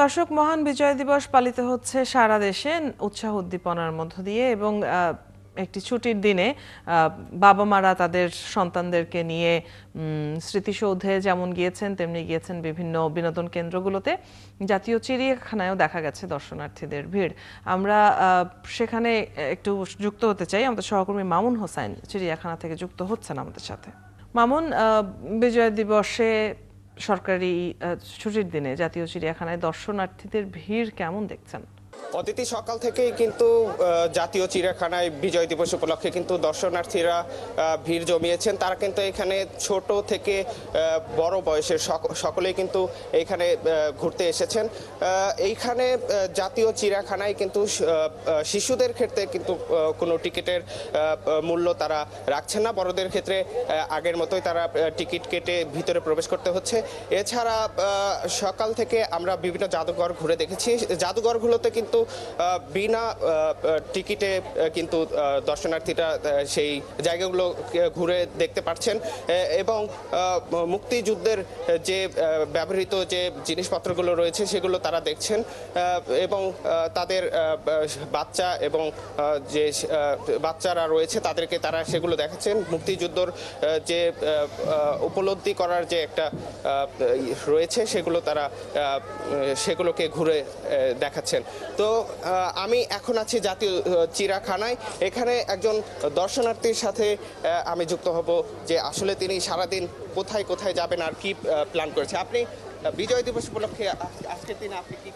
দর্শক, মহান বিজয় দিবস পালিত হচ্ছে সারা দেশে উৎসাহ উদ্দীপনার মধ্য দিয়ে এবং একটি ছুটির দিনে বাবা মারা তাদের সন্তানদেরকে নিয়ে স্মৃতিসৌধে যেমন গিয়েছেন তেমনি গিয়েছেন বিভিন্ন বিনোদন কেন্দ্রগুলোতে। জাতীয় চিড়িয়াখানায়ও দেখা গেছে দর্শনার্থীদের ভিড়। আমরা সেখানে একটু যুক্ত হতে চাই। আমাদের সহকর্মী মামুন হোসাইন চিড়িয়াখানা থেকে যুক্ত হচ্ছেন আমাদের সাথে। মামুন, বিজয় দিবসে সরকারি ছুটির দিনে জাতীয় চিড়িয়াখানায় দর্শনার্থীদের ভিড় কেমন দেখছেন? অতিথি সকাল থেকেই কিন্তু জাতীয় চিড়িয়াখানায় বিজয় দিবস উপলক্ষে কিন্তু দর্শনার্থীরা ভিড় জমিয়েছেন। তারা কিন্তু এখানে ছোট থেকে বড় বয়সের সকলেই কিন্তু এইখানে ঘুরতে এসেছেন। এইখানে জাতীয় চিড়িয়াখানায় কিন্তু শিশুদের ক্ষেত্রে কিন্তু কোনো টিকিটের মূল্য তারা রাখছেন না। বড়দের ক্ষেত্রে আগের মতোই তারা টিকিট কেটে ভিতরে প্রবেশ করতে হচ্ছে। এছাড়া সকাল থেকে আমরা বিভিন্ন জাদুঘর ঘুরে দেখেছি। জাদুঘরগুলোতে কিন্তু বিনা টিকিটে কিন্তু দর্শনার্থীরা সেই জায়গাগুলো ঘুরে দেখতে পাচ্ছেন এবং মুক্তিযুদ্ধের যে ব্যবহৃত যে জিনিসপত্রগুলো রয়েছে সেগুলো তারা দেখছেন এবং তাদের বাচ্চা এবং যে বাচ্চারা রয়েছে তাদেরকে তারা সেগুলো দেখাচ্ছেন। মুক্তিযুদ্ধর যে উপলব্ধি করার যে একটা রয়েছে সেগুলো তারা সেগুলোকে ঘুরে দেখাচ্ছেন। তো আমি এখন আছি জাতীয় চিড়িয়াখানায়। এখানে একজন দর্শনার্থীর সাথে আমি যুক্ত হব যে আসলে তিনি সারাদিন কোথায় কোথায় যাবেন আর কি প্ল্যান করেছে। আপনি বিজয় দিবস উপলক্ষে আজকের দিনে আপনি কি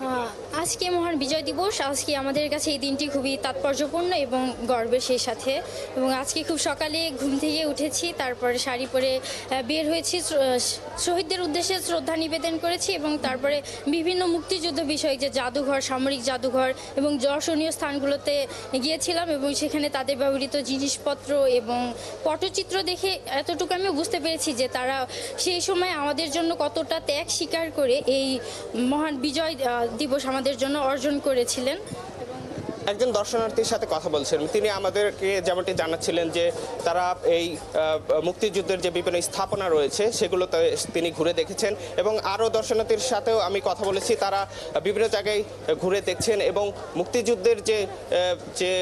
আজকে মহান বিজয় দিবস, আজকে আমাদের কাছে এই দিনটি খুবই তাৎপর্যপূর্ণ এবং গর্বের সেই সাথে। এবং আজকে খুব সকালে ঘুম থেকে উঠেছি, তারপরে শাড়ি পরে বের হয়েছি, শহীদদের উদ্দেশ্যে শ্রদ্ধা নিবেদন করেছি এবং তারপরে বিভিন্ন মুক্তিযুদ্ধ বিষয়ক যে জাদুঘর, সামরিক জাদুঘর এবং দর্শনীয় স্থানগুলোতে গিয়েছিলাম এবং সেখানে তাদের ব্যবহৃত জিনিসপত্র এবং পটচিত্র দেখে এতটুকু আমি বুঝতে পেরেছি যে তারা সেই সময় আমাদের জন্য কতটা ত্যাগ স্বীকার করে এই মহান বিজয় দিবস আমাদের জন্য অর্জন করেছিলেন। একজন দর্শনার্থীর সাথে কথা বলছেন, তিনি আমাদেরকে যেমনটি জানাচ্ছিলেন যে তারা এই মুক্তিযুদ্ধের যে বিভিন্ন স্থাপনা রয়েছে সেগুলোতে তিনি ঘুরে দেখেছেন এবং আরও দর্শনার্থীর সাথেও আমি কথা বলেছি, তারা বিভিন্ন জায়গায় ঘুরে দেখছেন এবং মুক্তিযুদ্ধের যে যে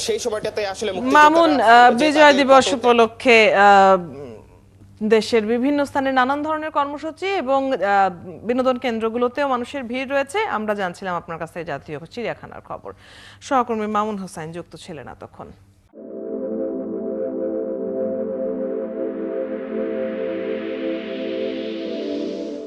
সেই সময়টাতে আসলে মামুন, বিজয় দিবস উপলক্ষে দেশের বিভিন্ন স্থানে নানান ধরনের কর্মসূচি এবং বিনোদন কেন্দ্রগুলোতেও মানুষের ভিড় রয়েছে। আমরা জানছিলাম আপনার কাছ থেকে জাতীয় চিড়িয়াখানার খবর। সহকর্মী মামুন হোসাইন যুক্ত ছিলেন এতক্ষণ।